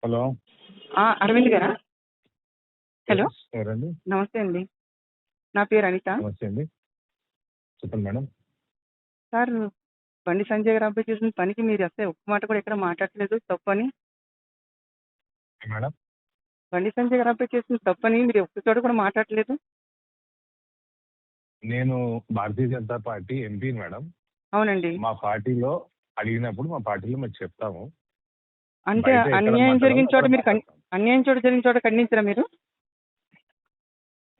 Hello. Arvind గారా? Hello, ఎవరండి? నమస్తే అండి. నా పేరు అనిత. నమస్తే అండి, చెప్పండి మేడం. సార్, బండి సంజయ్ గారు అబ్బాయి చేసిన పనికి మీరు అసలు ఒక్క మాట కూడా ఎక్కడ మాట్లాడలేదు తప్పని. మేడం, బండి సంజయ్ గారు అబ్బాయి చేసిన తప్పని మీరు ఒక్క చోట కూడా మాట్లాడలేదు. నేను Bharatiya Janata party MP madam. అవునండి. మా పార్టీలో అడిగినప్పుడు మా పార్టీలో మేము చెప్తాము. అంటే బయట ఎక్కడ అన్యాయం జరిగిన చోట మీరు మాట్లాడతాం. అన్యాయం జరిగిన చోట ఖండించరా మీరు?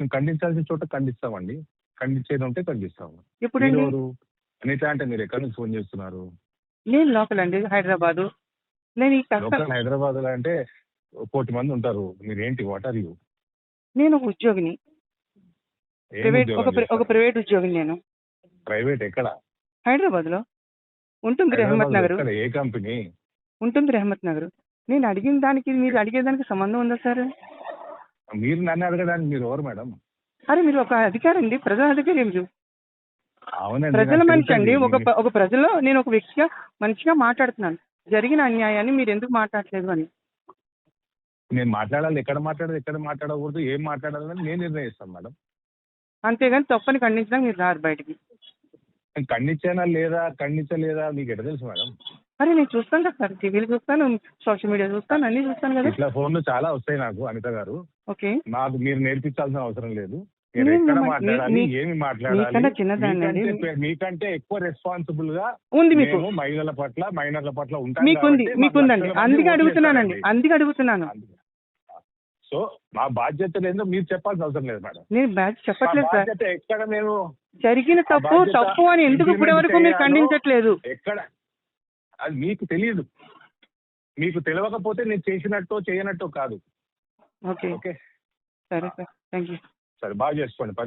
మేము ఖండించాల్సిన చోట ఖండిస్తామండి. ఖండించేది ఉంటే ఖండిస్తాము. ఎప్పుడండి? మీరు ఎవరు? అనిత అంటే మీరు ఎక్కడి నుంచి ఫోన్ చేస్తున్నారు? నేను లోకల్ అండి, హైదరాబాదు. నేను ఈ కష్టం. లోకల్ హైదరాబాద్ లో అంటే 1,000,000 మంది ఉంటారు. మీరేంటి, వాట్ ఆర్ యూ? నేను ఒక ఉద్యోగిని, ఒక ప్రైవేట్ ఉద్యోగిని. నేను ప్రైవేట్ ఎక్కడ? హైదరాబాద్ లో ఉంటుంది, రెహమత్ నగర్. ఏ కంపెనీ? ఉంటుంది, రెహమత్ నగర్. నేను అడిగిన దానికి మీరు అడిగేదానికి సంబంధం ఉందా సార్? మీరు నన్ను అడగడానికి మీరు ఎవరు మేడం? అరే, మీరు ఒక అధికారి అండి, ప్రజల అధికారి మీరు. అవునండి, ప్రజల మనిషి అండి. ఒక ప్రజల్లో నేను ఒక వ్యక్తిగా మనిషిగా మాట్లాడుతున్నాను. జరిగిన అన్యాయాన్ని మీరు ఎందుకు మాట్లాడలేదు అని. నేను మాట్లాడాలి, ఎక్కడ మాట్లాడకూడదు, ఏం మాట్లాడాలని నేను నిర్ణయిస్తాను మేడం. అంతేగాని తప్పని ఖండించడానికి మీరు రారు బయటికి. నేను ఖండించలేదా మీకు ఎట్లా తెలుసు మేడం? అరే, నేను చూస్తాను కదా సార్, టీవీలు చూస్తాను, సోషల్ మీడియా చూస్తాను, అన్ని చూస్తాను కదా. ఇట్లా ఫోన్లు చాలా వస్తాయి నాకు, అనిత గారు. ఓకే, నాకు మీరు నేర్పించాల్సిన అవసరం లేదు. మీరు ఎక్కడ మాట్లాడాలి, ఏమి మాట్లాడాలి, మీకంటే ఎక్కువ రెస్పాన్సిబుల్ గా ఉంది మీకు. మహిళల పట్ల ఉంటాం. మీకుందండి, అందుకే అడుగుతున్నాను. సో మా బాధ్యత లేదో మీరు చెప్పాల్సిన అవసరం లేదు మేడం. నేను చెప్పట్లేదు సార్. ఎక్కడ మేము జరిగిన తప్పు అని ఎందుకు ఇప్పటి వరకు మీరు ఖండించట్లేదు? ఎక్కడ అది మీకు తెలియదు. మీకు తెలియకపోతే నేను చేసినట్టు చేయనట్టు కాదు. ఓకే, ఓకే, సరే సార్, థ్యాంక్ యూ. సరే, బాగా చేసుకోండి పని.